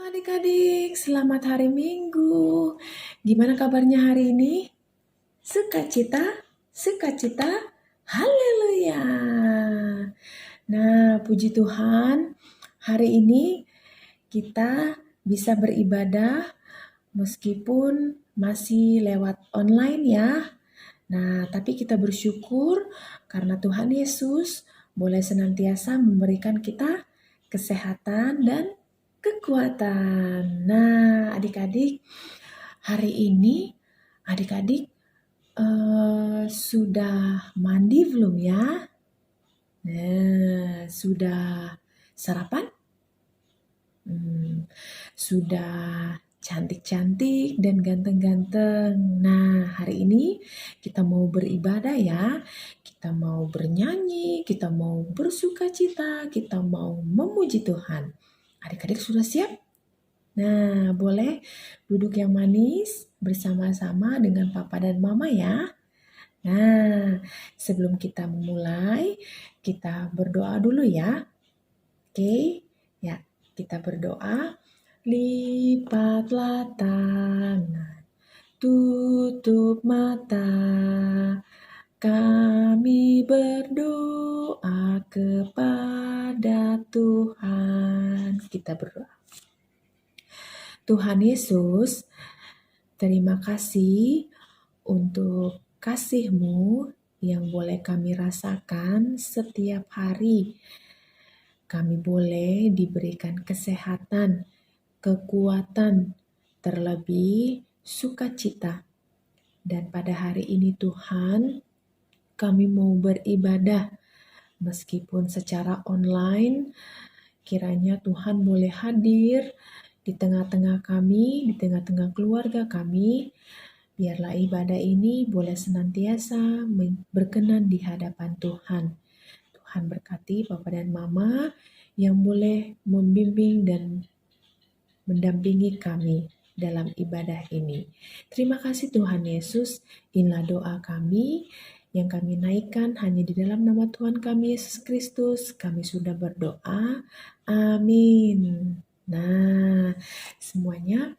Adik-adik, selamat hari Minggu. Gimana kabarnya hari ini? Sukacita? Sukacita? Haleluya. Nah, puji Tuhan, hari ini kita bisa beribadah meskipun masih lewat online ya. Nah, tapi kita bersyukur karena Tuhan Yesus boleh senantiasa memberikan kita kesehatan dan kekuatan. Nah, adik-adik, hari ini adik-adik sudah mandi belum ya? Nah, sudah sarapan? Sudah cantik-cantik dan ganteng-ganteng. Nah, hari ini kita mau beribadah ya. Kita mau bernyanyi, kita mau bersukacita, kita mau memuji Tuhan. Adik-adik sudah siap? Nah, boleh duduk yang manis bersama-sama dengan Papa dan Mama ya. Nah, sebelum kita memulai, kita berdoa dulu ya. Oke, ya, kita berdoa. Lipatlah tangan, tutup mata, kami berdoa kepada Tuhan. Kita berdoa. Tuhan Yesus, terima kasih untuk kasih-Mu yang boleh kami rasakan setiap hari. Kami boleh diberikan kesehatan, kekuatan, terlebih sukacita. Dan pada hari ini Tuhan, kami mau beribadah meskipun secara online. Kiranya Tuhan boleh hadir di tengah-tengah kami, di tengah-tengah keluarga kami. Biarlah ibadah ini boleh senantiasa berkenan di hadapan Tuhan. Tuhan berkati Papa dan Mama yang boleh membimbing dan mendampingi kami dalam ibadah ini. Terima kasih Tuhan Yesus, inilah doa kami yang kami naikkan hanya di dalam nama Tuhan kami Yesus Kristus. Kami sudah berdoa. Amin. Nah, semuanya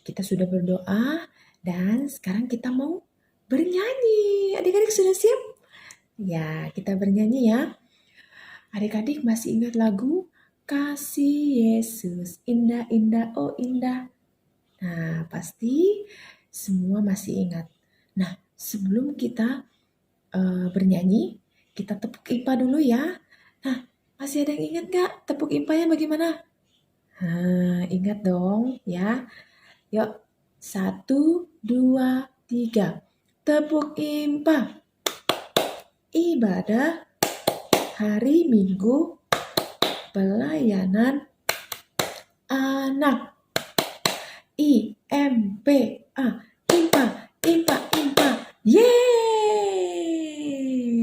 kita sudah berdoa dan sekarang kita mau bernyanyi. Adik-adik sudah siap? Ya, kita bernyanyi ya. Adik-adik masih ingat lagu Kasih Yesus, indah-indah, oh indah. Nah, pasti semua masih ingat. Nah, sebelum kita bernyanyi, kita tepuk IPA dulu ya. Nah, masih ada yang ingat gak tepuk IPA-nya bagaimana? Nah, ingat dong ya. Yuk, 1, 2, 3. Tepuk IPA. Ibadah hari Minggu, pelayanan anak. IMPA, IMPA, IMPA, IMPA. Yeay!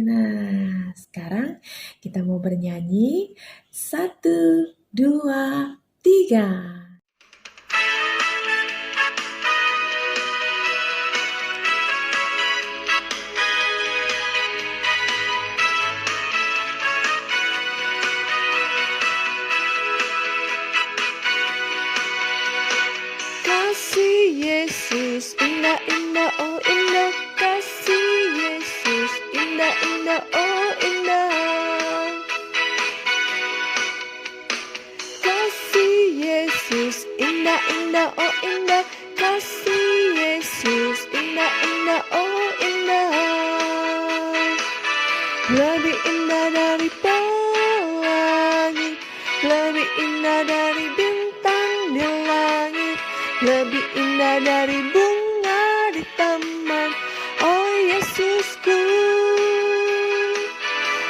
Nah, sekarang kita mau bernyanyi. 1, 2, 3. Kasih Yesus, indah-indah, oh indah. Kasih Yesus, indah-indah, oh indah. Kasih Yesus, indah-indah, oh indah. Kasih Yesus, indah-indah, oh indah. Lebih indah dari pelangi, lebih indah dari bintang di langit, lebih indah dari bunga di taman. Oh Yesusku,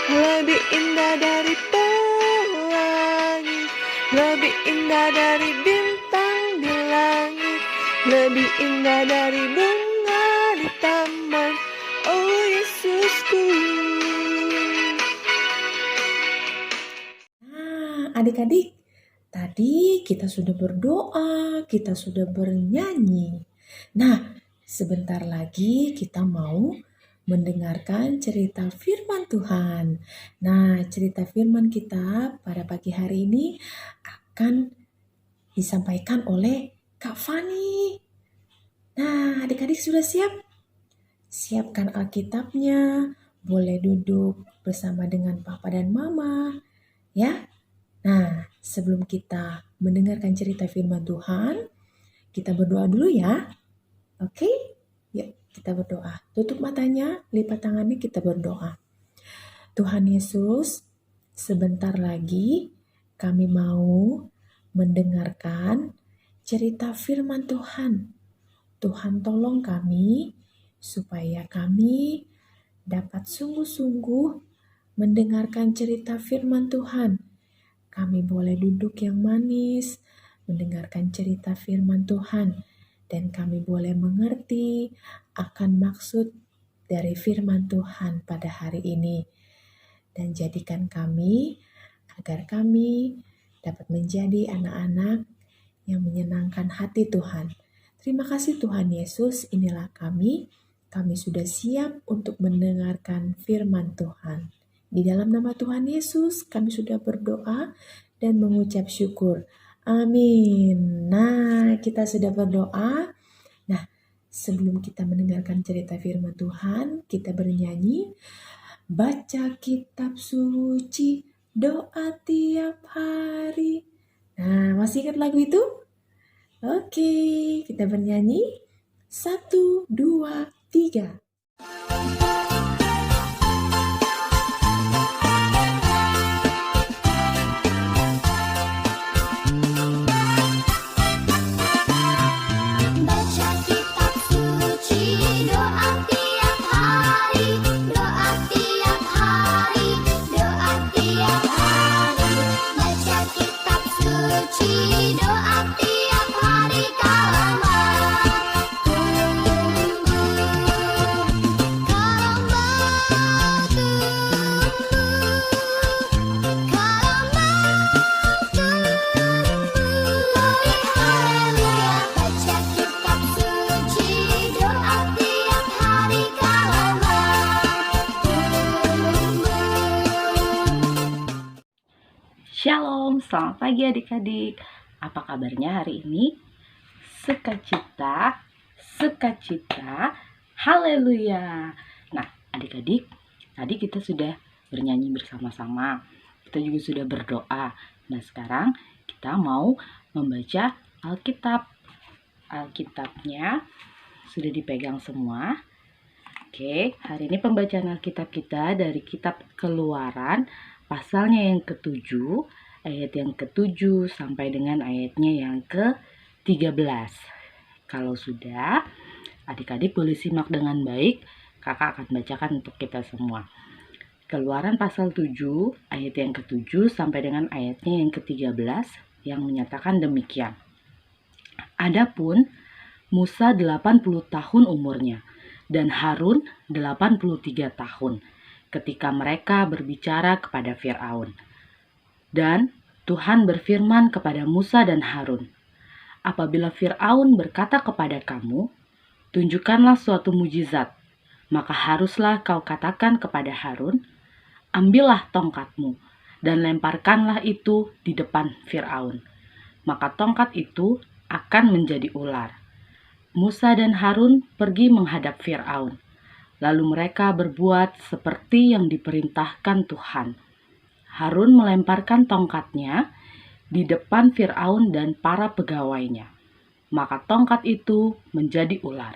lebih indah dari pelangi, lebih indah dari bintang di langit, lebih indah dari bunga di taman. Oh Yesusku. Nah, adik-adik, tadi kita sudah berdoa, kita sudah bernyanyi. Nah, sebentar lagi kita mau mendengarkan cerita firman Tuhan. Nah, cerita firman kita pada pagi hari ini akan disampaikan oleh Kak Fani. Nah, adik-adik sudah siap? Siapkan Alkitabnya, boleh duduk bersama dengan Papa dan Mama, ya. Nah, sebelum kita mendengarkan cerita firman Tuhan, kita berdoa dulu ya. Oke? Yuk, kita berdoa. Tutup matanya, lipat tangannya, kita berdoa. Tuhan Yesus, sebentar lagi kami mau mendengarkan cerita firman Tuhan. Tuhan tolong kami supaya kami dapat sungguh-sungguh mendengarkan cerita firman Tuhan. Kami boleh duduk yang manis, mendengarkan cerita firman Tuhan, dan kami boleh mengerti akan maksud dari firman Tuhan pada hari ini. Dan jadikan kami agar kami dapat menjadi anak-anak yang menyenangkan hati Tuhan. Terima kasih Tuhan Yesus, inilah kami. Kami sudah siap untuk mendengarkan firman Tuhan. Di dalam nama Tuhan Yesus, kami sudah berdoa dan mengucap syukur. Amin. Nah, kita sudah berdoa. Nah, sebelum kita mendengarkan cerita firman Tuhan, kita bernyanyi. Baca kitab suci, doa tiap hari. Nah, masih ingat lagu itu? Oke, kita bernyanyi. 1, 2, 3. Baca kitab suci, doa tiap hari, doa tiap hari, doa tiap hari. Baca kitab suci, doa tiap hari kalau mau tumbuh, kalau mau tumbuh, kalau mau tumbuh. Haleluya, baca kitab suci, doa tiap hari kalau mau tumbuh. Shalom, selamat pagi adik-adik. Apa kabarnya hari ini? Sukacita, sukacita, haleluya. Nah, adik-adik, tadi kita sudah bernyanyi bersama-sama. Kita juga sudah berdoa. Nah, sekarang kita mau membaca Alkitab. Alkitabnya sudah dipegang semua. Oke, hari ini pembacaan Alkitab kita dari kitab Keluaran, pasalnya yang ke-7, ayat yang ke-7 sampai dengan ayatnya yang ke-13. Kalau sudah, adik-adik boleh simak dengan baik, kakak akan bacakan untuk kita semua. Keluaran pasal 7, ayat yang ke-7 sampai dengan ayatnya yang ke-13 yang menyatakan demikian. Adapun Musa 80 tahun umurnya, dan Harun 83 tahun, ketika mereka berbicara kepada Firaun. Dan Tuhan berfirman kepada Musa dan Harun, apabila Firaun berkata kepada kamu, tunjukkanlah suatu mujizat, maka haruslah kau katakan kepada Harun, ambillah tongkatmu, dan lemparkanlah itu di depan Firaun. Maka tongkat itu akan menjadi ular. Musa dan Harun pergi menghadap Firaun. Lalu mereka berbuat seperti yang diperintahkan Tuhan. Harun melemparkan tongkatnya di depan Firaun dan para pegawainya. Maka tongkat itu menjadi ular.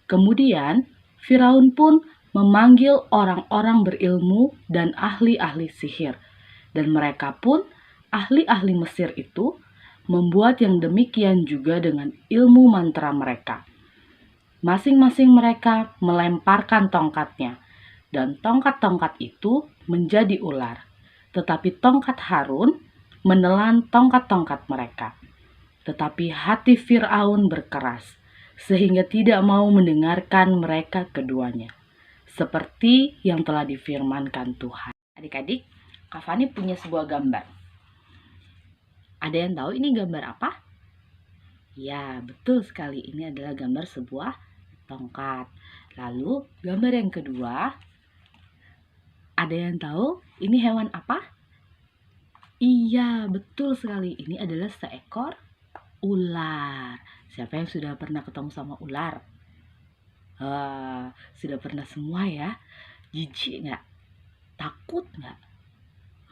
Kemudian Firaun pun memanggil orang-orang berilmu dan ahli-ahli sihir. Dan mereka pun, ahli-ahli Mesir itu, membuat yang demikian juga dengan ilmu mantra mereka. Masing-masing mereka melemparkan tongkatnya, dan tongkat-tongkat itu menjadi ular. Tetapi tongkat Harun menelan tongkat-tongkat mereka. Tetapi hati Firaun berkeras, sehingga tidak mau mendengarkan mereka keduanya, seperti yang telah difirmankan Tuhan. Adik-adik, Kak Fani punya sebuah gambar. Ada yang tahu ini gambar apa? Ya, betul sekali. Ini adalah gambar sebuah tongkat. Lalu, gambar yang kedua. Ada yang tahu ini hewan apa? Iya, betul sekali. Ini adalah seekor ular. Siapa yang sudah pernah ketemu sama ular? Sudah pernah semua ya? Jijik nggak? Takut nggak?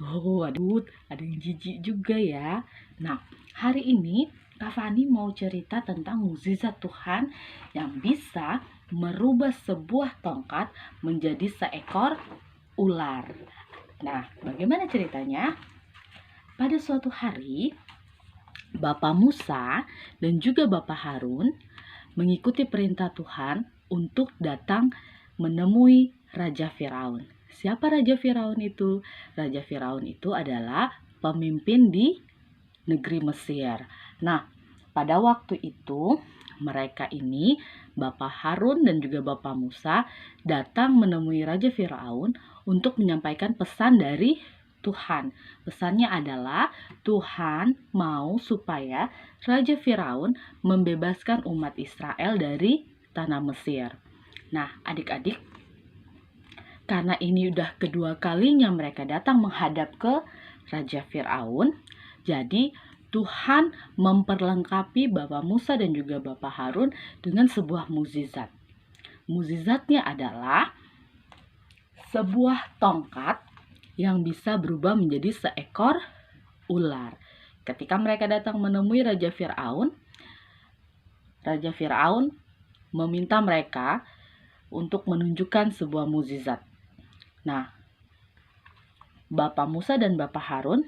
Oh, aduh, ada yang jijik juga ya. Nah, hari ini Kak Fani mau cerita tentang mukjizat Tuhan yang bisa merubah sebuah tongkat menjadi seekor ular. Nah, bagaimana ceritanya? Pada suatu hari, Bapak Musa dan juga Bapak Harun mengikuti perintah Tuhan untuk datang menemui Raja Firaun. Siapa Raja Firaun itu? Raja Firaun itu adalah pemimpin di negeri Mesir. Nah, pada waktu itu mereka ini, Bapak Harun dan juga Bapak Musa, datang menemui Raja Firaun untuk menyampaikan pesan dari Tuhan. Pesannya adalah Tuhan mau supaya Raja Firaun membebaskan umat Israel dari tanah Mesir. Nah, adik-adik, karena ini udah kedua kalinya mereka datang menghadap ke Raja Firaun, jadi Tuhan memperlengkapi Bapak Musa dan juga Bapak Harun dengan sebuah mukjizat. Mukjizatnya adalah sebuah tongkat yang bisa berubah menjadi seekor ular. Ketika mereka datang menemui Raja Firaun meminta mereka untuk menunjukkan sebuah mukjizat. Nah, Bapak Musa dan Bapak Harun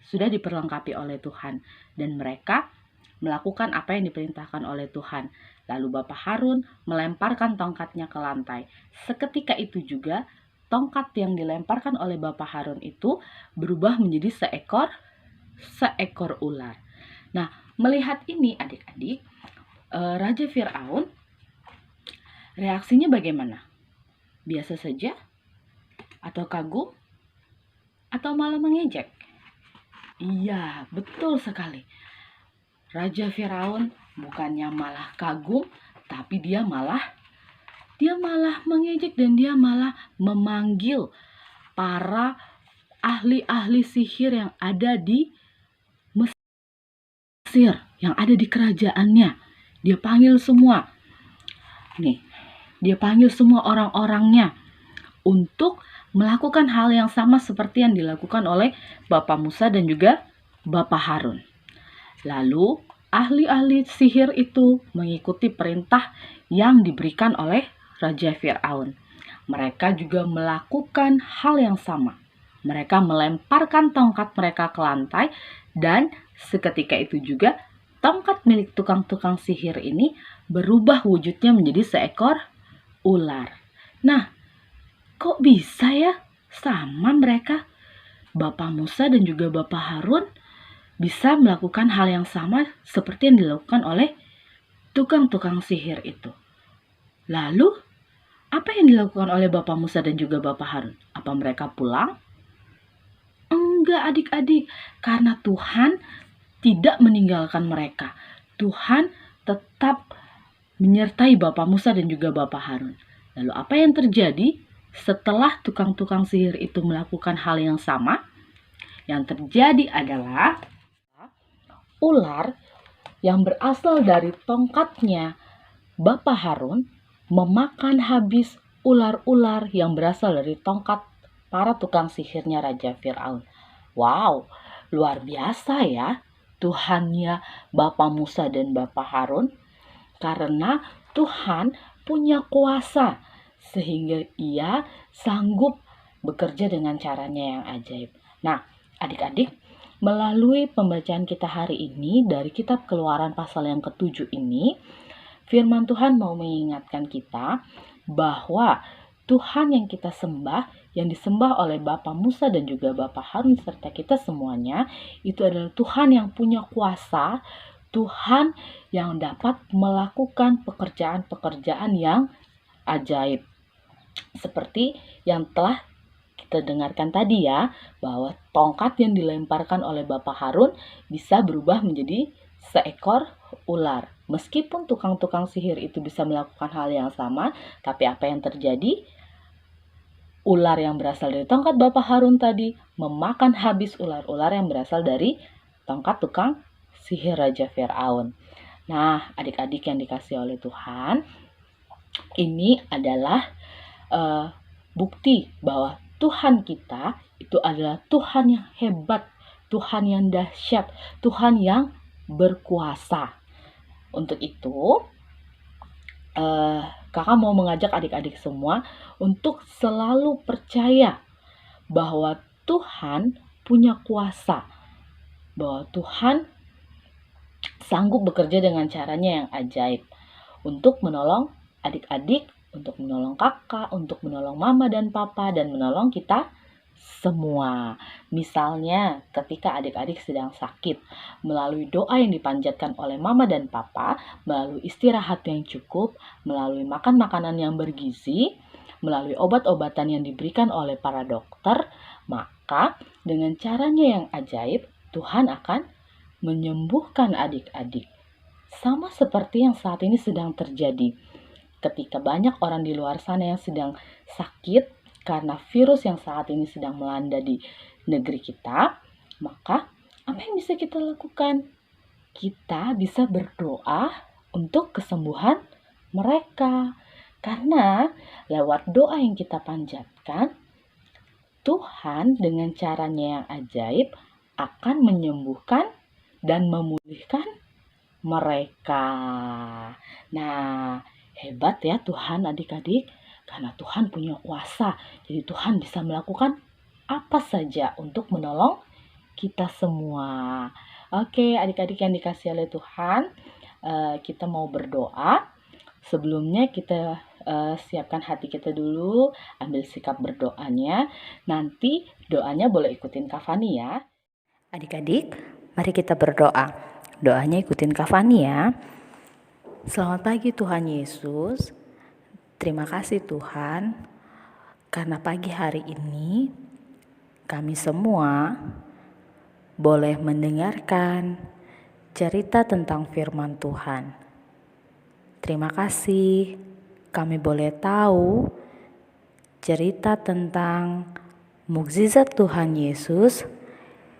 sudah diperlengkapi oleh Tuhan dan mereka melakukan apa yang diperintahkan oleh Tuhan. Lalu Bapak Harun melemparkan tongkatnya ke lantai. Seketika itu juga tongkat yang dilemparkan oleh Bapak Harun itu berubah menjadi seekor ular. Nah, melihat ini adik-adik, Raja Firaun reaksinya bagaimana? Biasa saja? Atau kagum? Atau malah mengejek? Iya, betul sekali. Raja Firaun bukannya malah kagum, tapi dia malah mengejek dan dia malah memanggil para ahli-ahli sihir yang ada di Mesir, yang ada di kerajaannya. Dia panggil semua. Dia panggil semua orang-orangnya untuk melakukan hal yang sama seperti yang dilakukan oleh Bapak Musa dan juga Bapak Harun. Lalu ahli-ahli sihir itu mengikuti perintah yang diberikan oleh Raja Firaun. Mereka juga melakukan hal yang sama. Mereka melemparkan tongkat mereka ke lantai dan seketika itu juga tongkat milik tukang-tukang sihir ini berubah wujudnya menjadi seekor ular. Nah, kok bisa ya sama mereka? Bapak Musa dan juga Bapak Harun bisa melakukan hal yang sama seperti yang dilakukan oleh tukang-tukang sihir itu. Lalu, apa yang dilakukan oleh Bapak Musa dan juga Bapak Harun? Apa mereka pulang? Enggak adik-adik, karena Tuhan tidak meninggalkan mereka. Tuhan tetap menyertai Bapak Musa dan juga Bapak Harun. Lalu apa yang terjadi setelah tukang-tukang sihir itu melakukan hal yang sama? Yang terjadi adalah ular yang berasal dari tongkatnya Bapak Harun memakan habis ular-ular yang berasal dari tongkat para tukang sihirnya Raja Firaun. Wow, luar biasa ya Tuhannya Bapak Musa dan Bapak Harun, karena Tuhan punya kuasa sehingga ia sanggup bekerja dengan caranya yang ajaib. Nah, adik-adik, melalui pembacaan kita hari ini dari kitab Keluaran pasal yang ke-7 ini, firman Tuhan mau mengingatkan kita bahwa Tuhan yang kita sembah, yang disembah oleh Bapak Musa dan juga Bapak Harun serta kita semuanya, itu adalah Tuhan yang punya kuasa, Tuhan yang dapat melakukan pekerjaan-pekerjaan yang ajaib. Seperti yang telah kita dengarkan tadi ya, bahwa tongkat yang dilemparkan oleh Bapak Harun bisa berubah menjadi seekor ular. Meskipun tukang-tukang sihir itu bisa melakukan hal yang sama, tapi apa yang terjadi? ular yang berasal dari tongkat Bapak Harun tadi memakan habis ular-ular yang berasal dari tongkat tukang sihir Raja Firaun. Nah, adik-adik yang dikasih oleh Tuhan, ini adalah bukti bahwa Tuhan kita itu adalah Tuhan yang hebat, Tuhan yang dahsyat, Tuhan yang berkuasa. Untuk itu, kakak mau mengajak adik-adik semua untuk selalu percaya bahwa Tuhan punya kuasa, bahwa Tuhan sanggup bekerja dengan caranya yang ajaib untuk menolong adik-adik, untuk menolong kakak, untuk menolong mama dan papa, dan menolong kita semua. Misalnya ketika adik-adik sedang sakit, melalui doa yang dipanjatkan oleh mama dan papa, melalui istirahat yang cukup, melalui makan makanan yang bergizi, melalui obat-obatan yang diberikan oleh para dokter, maka dengan caranya yang ajaib, Tuhan akan menyembuhkan adik-adik. Sama seperti yang saat ini sedang terjadi. Ketika banyak orang di luar sana yang sedang sakit karena virus yang saat ini sedang melanda di negeri kita, maka apa yang bisa kita lakukan? Kita bisa berdoa untuk kesembuhan mereka. Karena lewat doa yang kita panjatkan, Tuhan dengan caranya yang ajaib akan menyembuhkan dan memulihkan mereka. Nah, hebat ya Tuhan adik-adik, karena Tuhan punya kuasa. Jadi Tuhan bisa melakukan apa saja untuk menolong kita semua. Oke, adik-adik yang dikasih oleh Tuhan, kita mau berdoa. Sebelumnya kita siapkan hati kita dulu, ambil sikap berdoanya. Nanti doanya boleh ikutin Kak Fani ya. Adik-adik, mari kita berdoa. Doanya ikutin Kak Fani ya. Selamat pagi Tuhan Yesus. Terima kasih Tuhan, karena pagi hari ini kami semua boleh mendengarkan cerita tentang firman Tuhan. Terima kasih kami boleh tahu cerita tentang mukjizat Tuhan Yesus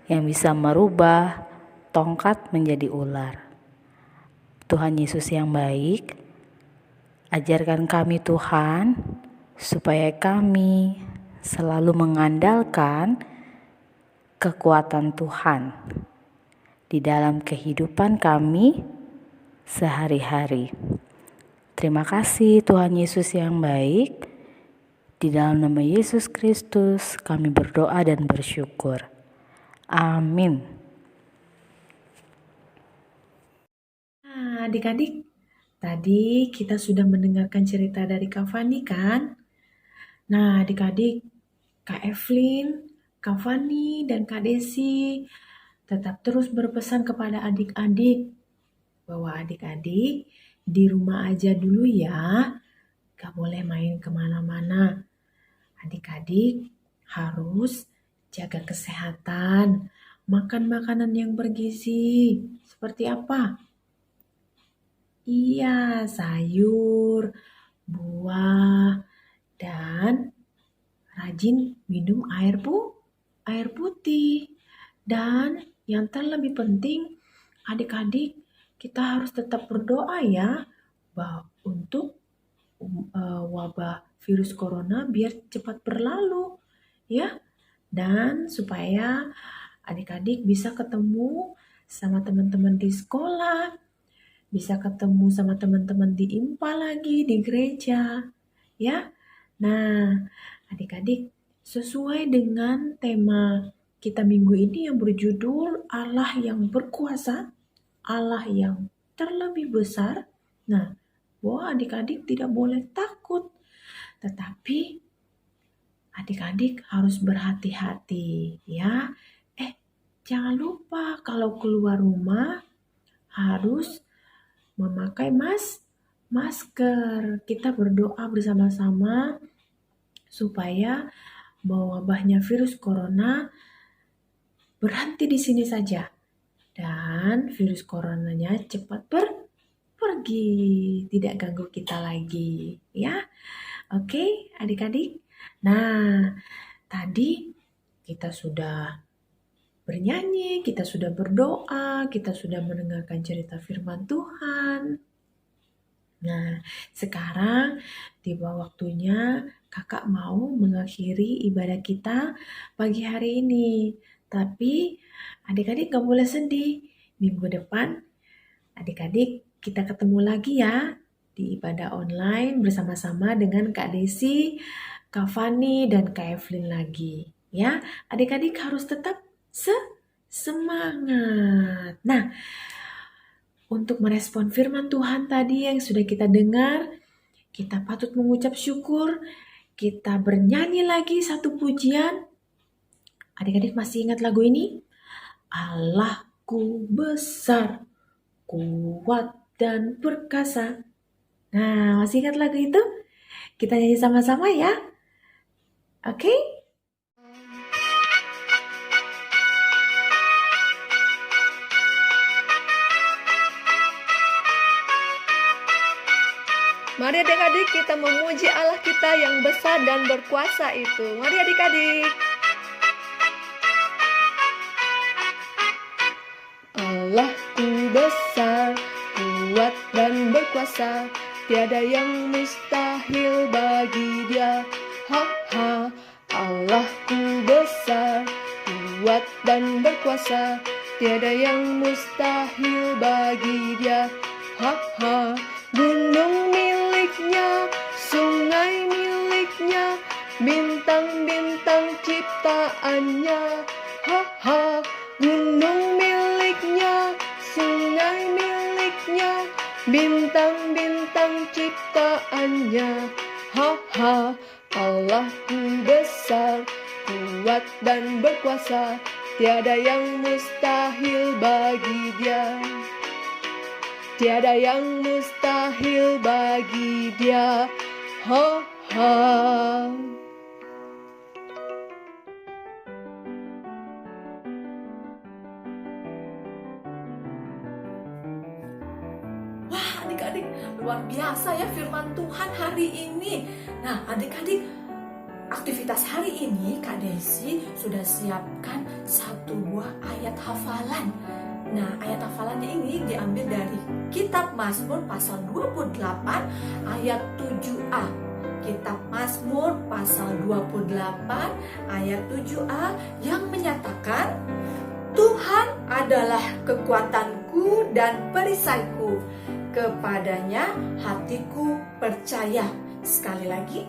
yang bisa merubah tongkat menjadi ular. Tuhan Yesus yang baik, ajarkan kami Tuhan, supaya kami selalu mengandalkan kekuatan Tuhan di dalam kehidupan kami sehari-hari. Terima kasih Tuhan Yesus yang baik. Di dalam nama Yesus Kristus kami berdoa dan bersyukur. Amin. Nah, adik-adik, tadi kita sudah mendengarkan cerita dari Kak Fani kan? Nah, adik-adik, Kak Evelyn, Kak Fani, dan Kak Desi tetap terus berpesan kepada adik-adik bahwa adik-adik di rumah aja dulu ya, gak boleh main kemana-mana. Adik-adik harus jaga kesehatan, makan makanan yang bergizi. Seperti apa? Iya, sayur, buah, dan rajin minum air putih. Dan yang terlebih penting, adik-adik kita harus tetap berdoa ya untuk wabah virus corona biar cepat berlalu ya, dan supaya adik-adik bisa ketemu sama teman-teman di sekolah, bisa ketemu sama teman-teman di IMPA lagi di gereja ya. Nah, adik-adik, sesuai dengan tema kita minggu ini yang berjudul Allah yang berkuasa, Allah yang terlebih besar. Nah, bahwa adik-adik tidak boleh takut, tetapi adik-adik harus berhati-hati ya. Jangan lupa kalau keluar rumah harus memakai masker. Kita berdoa bersama-sama supaya wabahnya virus corona berhenti di sini saja dan virus coronanya cepat pergi, tidak ganggu kita lagi ya. Oke, adik-adik, Nah, tadi kita sudah bernyanyi, kita sudah berdoa, kita sudah mendengarkan cerita firman Tuhan. Nah, sekarang tiba waktunya kakak mau mengakhiri ibadah kita pagi hari ini. Tapi adik-adik gak boleh sedih. Minggu depan adik-adik kita ketemu lagi ya di ibadah online bersama-sama dengan Kak Desi, Kak Fani, dan Kak Evelyn lagi. Ya, adik-adik harus tetap semangat. Nah, untuk merespon firman Tuhan tadi yang sudah kita dengar, kita patut mengucap syukur, kita bernyanyi lagi satu pujian. Adik-adik masih ingat lagu ini? Allahku besar, kuat dan perkasa. Nah, masih ingat lagu itu? Kita nyanyi sama-sama ya. Oke? Mari adik-adik kita memuji Allah kita yang besar dan berkuasa itu. Mari adik-adik. Allahku besar, kuat dan berkuasa, tiada yang mustahil bagi Dia. Ha ha. Allahku besar, kuat dan berkuasa, tiada yang mustahil bagi Dia. Ha ha. Gunung miliknya, sungai miliknya, bintang-bintang ciptaannya. Ha ha. Gunung miliknya, sungai miliknya, bintang-bintang ciptaannya. Ha ha. Allahku besar, kuat dan berkuasa, tiada yang mustahil bagi Dia. Tiada yang mustahil bagi Dia. Ha ha. Wah, adik-adik, luar biasa ya firman Tuhan hari ini. Nah, adik-adik, aktivitas hari ini Kak Desi sudah siapkan satu buah ayat hafalan. Nah, ayat hafalannya ini diambil dari Kitab Mazmur pasal 28 ayat 7a. Kitab Mazmur pasal 28 ayat 7a yang menyatakan, Tuhan adalah kekuatanku dan perisaiku, kepadanya hatiku percaya. Sekali lagi,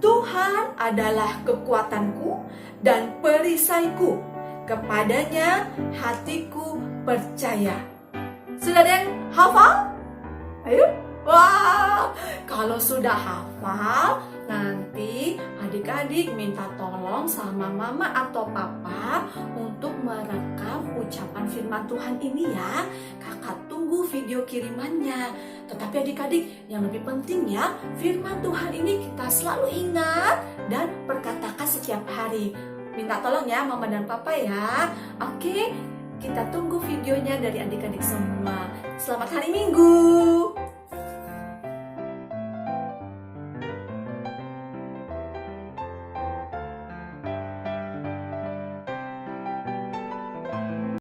Tuhan adalah kekuatanku dan perisaiku, kepadanya hatiku percaya. Sudah ada yang hafal? Ayo. Wah, kalau sudah hafal, nanti adik-adik minta tolong sama mama atau papa untuk merekam ucapan firman Tuhan ini ya. Kakak tunggu video kirimannya. Tetapi adik-adik, yang lebih penting ya, firman Tuhan ini kita selalu ingat dan perkatakan setiap hari. Minta tolong ya mama dan papa ya. Oke, kita tunggu videonya dari adik-adik semua. Selamat hari Minggu.